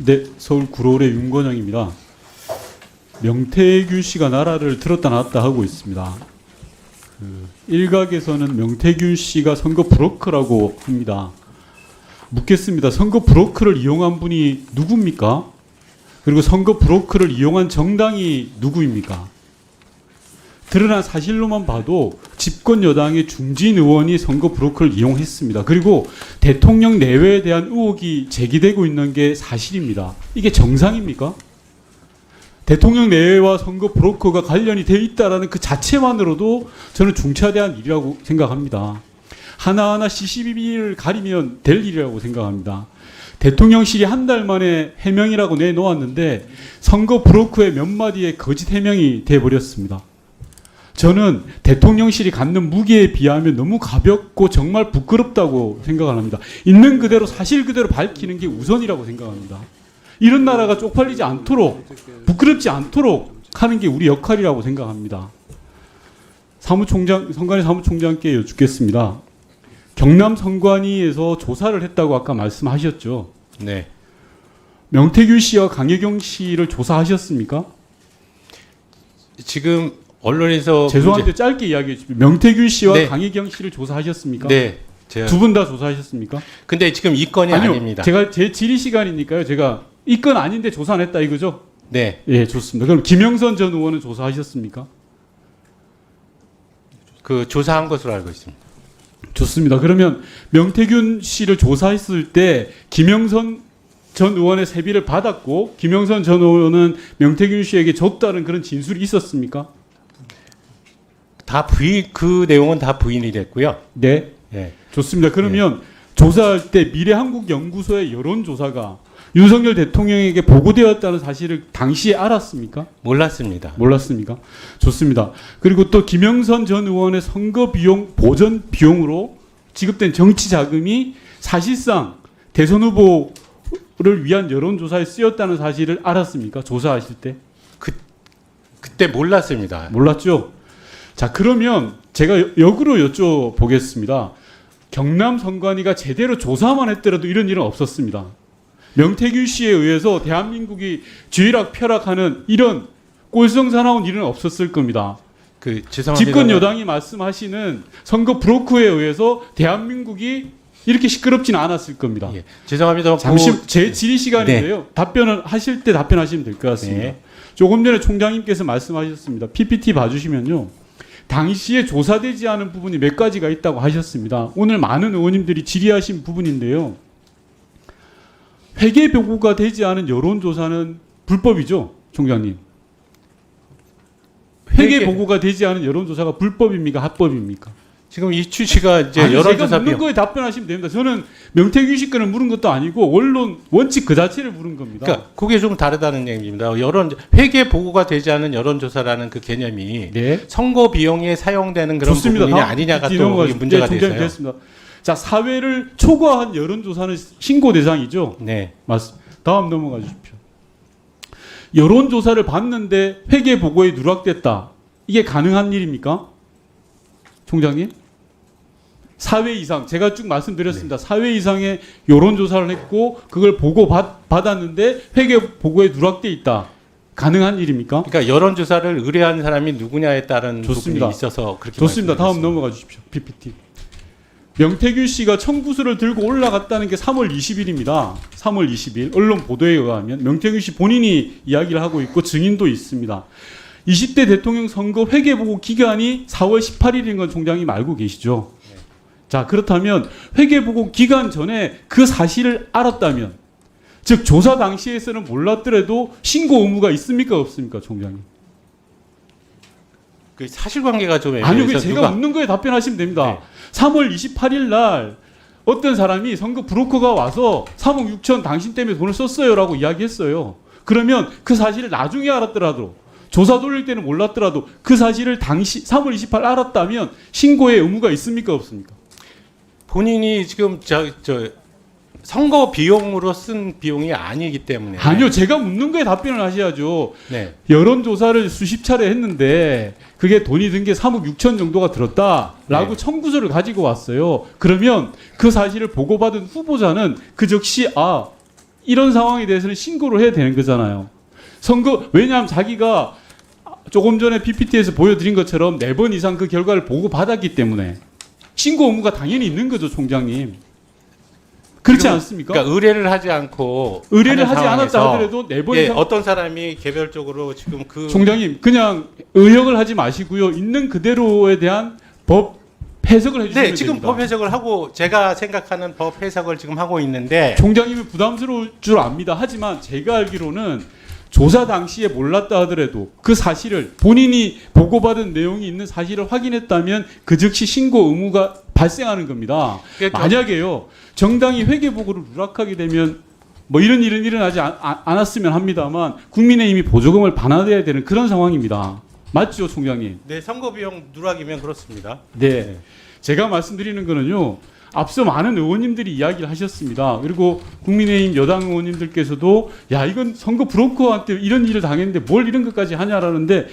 네, 서울 구로울의 윤건영입니다. 명태균 씨가 나라를 들었다 놨다 하고 있습니다. 일각에서는 명태균 씨가 선거 브로커라고 합니다. 묻겠습니다. 선거 브로커를 이용한 분이 누굽니까? 그리고 선거 브로커를 이용한 정당이 누구입니까? 드러난 사실로만 봐도 집권 여당의 중진 의원이 선거 브로커를 이용했습니다. 그리고 대통령 내외에 대한 의혹이 제기되고 있는 게 사실입니다. 이게 정상입니까? 대통령 내외와 선거 브로커가 관련이 돼 있다라는 그 자체만으로도 저는 중차대한 일이라고 생각합니다. 하나하나 CCTV를 가리면 될 일이라고 생각합니다. 대통령실이 한 달 만에 해명이라고 내놓았는데 선거 브로커의 몇 마디의 거짓 해명이 돼버렸습니다. 저는 대통령실이 갖는 무게에 비하면 너무 가볍고 정말 부끄럽다고 생각을 합니다. 있는 그대로 사실 그대로 밝히는 게 우선이라고 생각합니다. 이런 나라가 쪽팔리지 않도록 부끄럽지 않도록 하는 게 우리 역할이라고 생각합니다. 선관위 사무총장께 여쭙겠습니다. 경남 선관위에서 조사를 했다고 아까 말씀하셨죠. 네. 명태균 씨와 강혜경 씨를 조사하셨습니까? 지금 언론에서 죄송한데 짧게 이야기해 주십시오. 명태균 씨와 네. 강혜경 씨를 조사하셨습니까? 네. 두 분 다 조사하셨습니까? 근데 지금 이 건이 아니요, 아닙니다. 제가 제 질의 시간이니까요. 제가 이 건 아닌데 조사 안 했다 이거죠? 네. 예, 좋습니다. 그럼 김영선 전 의원은 조사하셨습니까? 그 조사한 것으로 알고 있습니다. 좋습니다. 그러면 명태균 씨를 조사했을 때 김영선 전 의원의 세비를 받았고 김영선 전 의원은 명태균 씨에게 줬다는 그런 진술이 있었습니까? 그 내용은 다 부인이 됐고요. 네. 네. 좋습니다. 그러면 조사할 때 미래한국연구소의 여론조사가 윤석열 대통령에게 보고되었다는 사실을 당시에 알았습니까? 몰랐습니다. 몰랐습니까? 좋습니다. 그리고 또 김영선 전 의원의 선거 비용 보전 비용으로 지급된 정치 자금이 사실상 대선 후보를 위한 여론조사에 쓰였다는 사실을 알았습니까? 조사하실 때? 그때 몰랐습니다. 몰랐죠? 자, 그러면 제가 역으로 여쭤보겠습니다. 경남 선관위가 제대로 조사만 했더라도 이런 일은 없었습니다. 명태균 씨에 의해서 대한민국이 쥐락펴락하는 이런 꼴썽사나운 일은 없었을 겁니다. 죄송합니다. 집권 여당이 말씀하시는 선거 브로커에 의해서 대한민국이 이렇게 시끄럽지는 않았을 겁니다. 예. 죄송합니다. 잠시 제 질의 시간인데요. 답변을 하실 때 답변하시면 될 것 같습니다. 네. 조금 전에 총장님께서 말씀하셨습니다. PPT 봐주시면요. 당시에 조사되지 않은 부분이 몇 가지가 있다고 하셨습니다. 오늘 많은 의원님들이 질의하신 부분인데요. 회계 보고가 되지 않은 여론조사는 불법이죠, 총장님. 회계 보고가 되지 않은 여론조사가 불법입니까, 합법입니까? 지금 이 취지가 이제 아니, 여론조사 제가 묻는 거에 답변하시면 됩니다. 저는 명태균 씨 거는 물은 것도 아니고 언론 원칙 그 자체를 물은 겁니다. 그러니까 그게 좀 다르다는 얘기입니다. 회계 보고가 되지 않은 여론조사라는 그 개념이 네. 선거 비용에 사용되는 그런 좋습니다. 부분이냐 아니냐가 또 이게 문제가 돼서요. 됐습니다. 자, 사회를 초과한 여론조사는 신고 대상이죠. 네. 맞습니다. 다음 넘어가 주십시오. 여론조사를 봤는데 회계 보고에 누락됐다. 이게 가능한 일입니까? 총장님? 4회 이상, 제가 쭉 말씀드렸습니다. 4회 이상의 여론조사를 했고 그걸 보고 받았는데 회계 보고에 누락돼 있다. 가능한 일입니까? 그러니까 여론조사를 의뢰한 사람이 누구냐에 따른 좋습니다. 부분이 있어서 그렇게 좋습니다. 다음 말씀드렸습니다. 넘어가 주십시오. PPT. 명태균 씨가 청구서를 들고 올라갔다는 게 3월 20일입니다. 3월 20일 언론 보도에 의하면 명태균 씨 본인이 이야기를 하고 있고 증인도 있습니다. 20대 대통령 선거 회계보고 기간이 4월 18일인 건 총장님 알고 계시죠? 자, 그렇다면 회계보고 기간 전에 그 사실을 알았다면 즉 조사 당시에서는 몰랐더라도 신고 의무가 있습니까 없습니까 총장님? 그 사실관계가 좀 아니요, 애매해서 제가 묻는 거에 답변하시면 됩니다. 네. 3월 28일 날 어떤 사람이 선거 브로커가 와서 3억 6천 당신 때문에 돈을 썼어요라고 이야기했어요. 그러면 그 사실을 나중에 알았더라도 조사 돌릴 때는 몰랐더라도 그 사실을 당시 3월 28일 알았다면 신고의 의무가 있습니까 없습니까? 본인이 지금 선거 비용으로 쓴 비용이 아니기 때문에 아니요, 제가 묻는 거에 답변을 하셔야죠. 네. 여론조사를 수십 차례 했는데 그게 돈이 든 게 3억 6천 정도가 들었다라고 네. 청구서를 가지고 왔어요. 그러면 그 사실을 보고받은 후보자는 그 즉시 이런 상황에 대해서는 신고를 해야 되는 거잖아요. 왜냐하면 자기가 조금 전에 PPT에서 보여드린 것처럼 4번 이상 그 결과를 보고받았기 때문에 신고 의무가 당연히 있는 거죠, 총장님. 그렇지 않습니까? 그러니까 의뢰를 하지 않고 의뢰를 하는 하지 않았다 상황에서 하더라도 4번 예, 이상 어떤 사람이 개별적으로 지금 총장님 그냥 의역을 하지 마시고요. 있는 그대로에 대한 법 해석을 해주시면 네, 지금 됩니다. 법 해석을 하고 제가 생각하는 법 해석을 지금 하고 있는데 총장님이 부담스러울 줄 압니다. 하지만 제가 알기로는 조사 당시에 몰랐다 하더라도 그 사실을 본인이 보고받은 내용이 있는 사실을 확인했다면 그 즉시 신고 의무가 발생하는 겁니다. 그러니까 만약에요 정당이 회계 보고를 누락하게 되면 뭐 이런 일은 일어나지 않았으면 합니다만 국민의힘이 보조금을 반환해야 되는 그런 상황입니다. 맞죠, 총장님? 네, 선거 비용 누락이면 그렇습니다. 네. 제가 말씀드리는 거는요. 앞서 많은 의원님들이 이야기를 하셨습니다. 그리고 국민의힘 여당 의원님들께서도 야 이건 선거 브로커한테 이런 일을 당했는데 뭘 이런 것까지 하냐라는데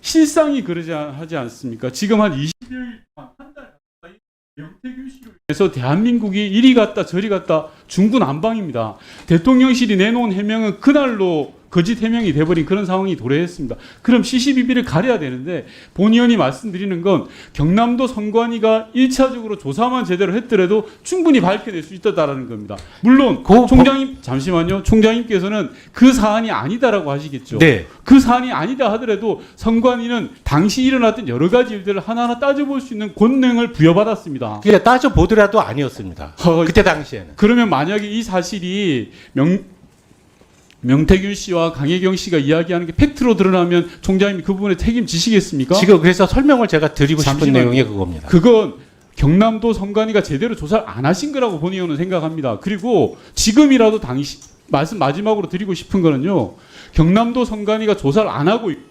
실상이 그러지 하지 않습니까? 지금 한 20일 한달 가까이 명태균 씨로 인해서 대한민국이 이리 갔다 저리 갔다 중구난방입니다. 대통령실이 내놓은 해명은 그날로 거짓 해명이 돼버린 그런 상황이 도래했습니다. 그럼 시시비비를 가려야 되는데 본 의원이 말씀드리는 건 경남도 선관위가 1차적으로 조사만 제대로 했더라도 충분히 밝혀낼 수 있다라는 겁니다. 물론 총장님 잠시만요. 총장님께서는 그 사안이 아니다라고 하시겠죠. 네. 그 사안이 아니다 하더라도 선관위는 당시 일어났던 여러 가지 일들을 하나하나 따져볼 수 있는 권능을 부여받았습니다. 그냥 따져 보더라도 아니었습니다. 그때 당시에는. 그러면 만약에 이 사실이 명태균 씨와 강혜경 씨가 이야기하는 게 팩트로 드러나면 총장님이 그 부분에 책임지시겠습니까? 지금 그래서 설명을 제가 드리고 싶은 잠시만요. 내용이 그겁니다. 그건 경남도 선관위가 제대로 조사를 안 하신 거라고 본 의원은 생각합니다. 그리고 지금이라도 말씀 마지막으로 드리고 싶은 거는요. 경남도 선관위가 조사를 안 하고 있고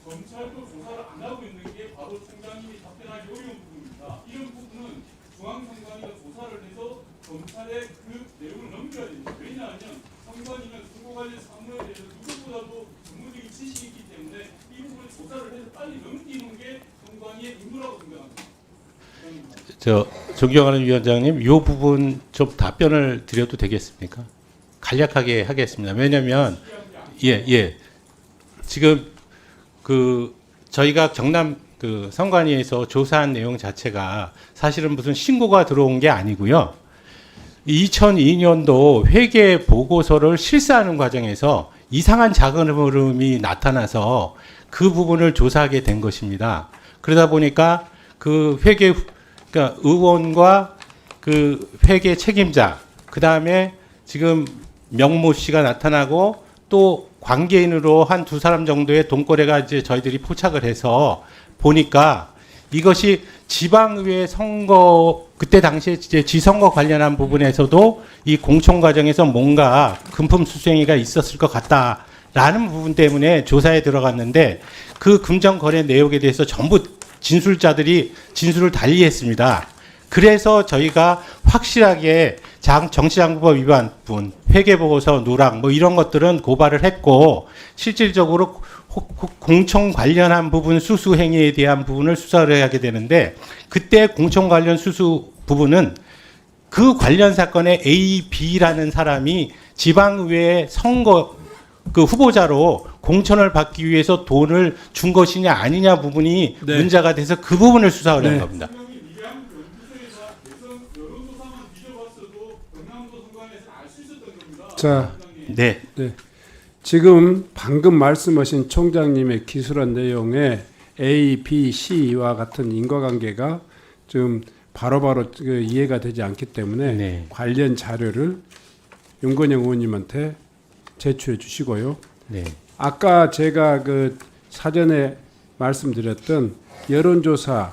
검찰도 조사를 안 하고 있는 게 바로 총장님이 답변하기 어려운 부분입니다. 이런 부분은 중앙선관위가 조사를 해서 검찰에 그 내용을 넘겨야 됩니다. 왜냐하면 선관위는 선거 관련 사무에 대해서 누구보다도 전문적인 지식이 있기 때문에 이 부분을 조사를 해서 빨리 넘기는 게 선관위의 임무라고 생각합니다. 존경하는 위원장님, 이 부분 좀 답변을 드려도 되겠습니까? 간략하게 하겠습니다. 왜냐하면 지금 저희가 경남 선관위에서 조사한 내용 자체가 사실은 무슨 신고가 들어온 게 아니고요. 2002년도 회계 보고서를 실사하는 과정에서 이상한 자금 흐름이 나타나서 그 부분을 조사하게 된 것입니다. 그러다 보니까 그러니까 의원과 그 회계 책임자, 그 다음에 지금 명모 씨가 나타나고 또 관계인으로 한 2사람 정도의 돈거래가 이제 저희들이 포착을 해서 보니까 이것이 지방의회 선거 그때 당시에 이제 지선거 관련한 부분에서도 이 공천 과정에서 뭔가 금품 수수행위가 있었을 것 같다라는 부분 때문에 조사에 들어갔는데 그 금전 거래 내역에 대해서 전부 진술자들이 진술을 달리했습니다. 그래서 저희가 확실하게 정치장부법 위반 부분, 회계보고서 누락 뭐 이런 것들은 고발을 했고 실질적으로 공청 관련한 부분 수수 행위에 대한 부분을 수사를 하게 되는데 그때 공청 관련 수수 부분은 그 관련 사건의 A, B라는 사람이 지방의회 선거 그 후보자로 공천을 받기 위해서 돈을 준 것이냐 아니냐 부분이 네. 문제가 돼서 그 부분을 수사를 한 네. 겁니다. 자, 네. 지금 방금 말씀하신 총장님의 기술한 내용에 A, B, C와 같은 인과관계가 좀 바로바로 이해가 되지 않기 때문에 네. 관련 자료를 윤건영 의원님한테 제출해 주시고요. 네. 아까 제가 그 사전에 말씀드렸던 여론조사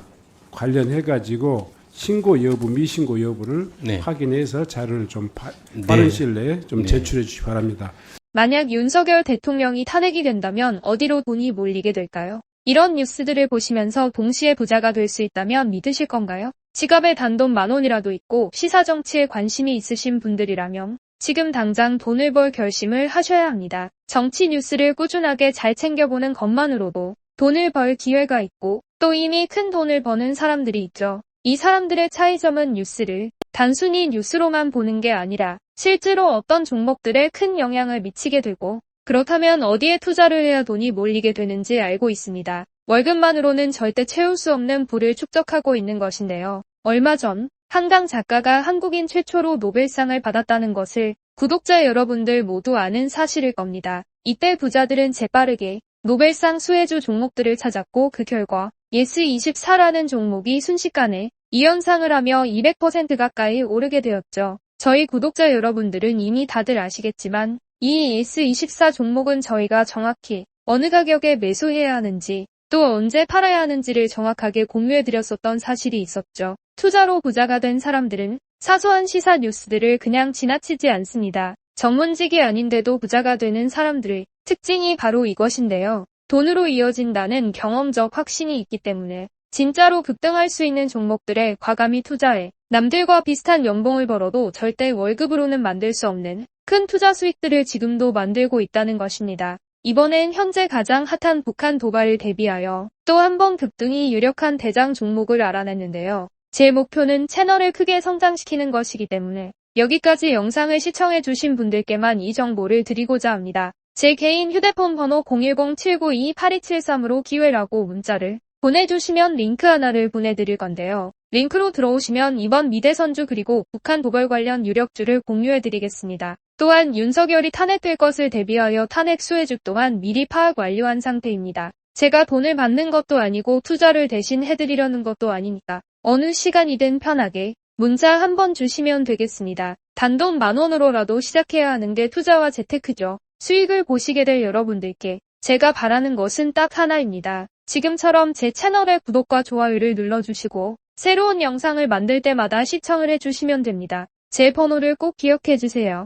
관련해 가지고 신고 여부, 미신고 여부를 네. 확인해서 자료를 좀 네. 빠른 시일 내에 좀 네. 제출해 주시기 바랍니다. 만약 윤석열 대통령이 탄핵이 된다면 어디로 돈이 몰리게 될까요? 이런 뉴스들을 보시면서 동시에 부자가 될 수 있다면 믿으실 건가요? 지갑에 단돈 10,000원이라도 있고 시사 정치에 관심이 있으신 분들이라면 지금 당장 돈을 벌 결심을 하셔야 합니다. 정치 뉴스를 꾸준하게 잘 챙겨보는 것만으로도 돈을 벌 기회가 있고 또 이미 큰 돈을 버는 사람들이 있죠. 이 사람들의 차이점은 뉴스를 단순히 뉴스로만 보는 게 아니라 실제로 어떤 종목들에 큰 영향을 미치게 되고 그렇다면 어디에 투자를 해야 돈이 몰리게 되는지 알고 있습니다. 월급만으로는 절대 채울 수 없는 부를 축적하고 있는 것인데요. 얼마 전 한강 작가가 한국인 최초로 노벨상을 받았다는 것을 구독자 여러분들 모두 아는 사실일 겁니다. 이때 부자들은 재빠르게 노벨상 수혜주 종목들을 찾았고 그 결과 예스24라는 종목이 순식간에 2연상을 하며 200% 가까이 오르게 되었죠. 저희 구독자 여러분들은 이미 다들 아시겠지만 이 예스24 종목은 저희가 정확히 어느 가격에 매수해야 하는지 또 언제 팔아야 하는지를 정확하게 공유해드렸었던 사실이 있었죠. 투자로 부자가 된 사람들은 사소한 시사 뉴스들을 그냥 지나치지 않습니다. 전문직이 아닌데도 부자가 되는 사람들의 특징이 바로 이것인데요. 돈으로 이어진다는 경험적 확신이 있기 때문에 진짜로 급등할 수 있는 종목들에 과감히 투자해 남들과 비슷한 연봉을 벌어도 절대 월급으로는 만들 수 없는 큰 투자 수익들을 지금도 만들고 있다는 것입니다. 이번엔 현재 가장 핫한 북한 도발을 대비하여 또 한 번 급등이 유력한 대장 종목을 알아냈는데요. 제 목표는 채널을 크게 성장시키는 것이기 때문에 여기까지 영상을 시청해주신 분들께만 이 정보를 드리고자 합니다. 제 개인 휴대폰 번호 010-792-8273으로 기회라고 문자를 보내주시면 링크 하나를 보내드릴 건데요. 링크로 들어오시면 이번 미대선주 그리고 북한 도발 관련 유력주를 공유해드리겠습니다. 또한 윤석열이 탄핵될 것을 대비하여 탄핵 수혜주 또한 미리 파악 완료한 상태입니다. 제가 돈을 받는 것도 아니고 투자를 대신 해드리려는 것도 아니니까 어느 시간이든 편하게 문자 한번 주시면 되겠습니다. 단돈 10,000원으로라도 시작해야 하는 게 투자와 재테크죠. 수익을 보시게 될 여러분들께 제가 바라는 것은 딱 하나입니다. 지금처럼 제 채널의 구독과 좋아요를 눌러주시고 새로운 영상을 만들 때마다 시청을 해주시면 됩니다. 제 번호를 꼭 기억해주세요.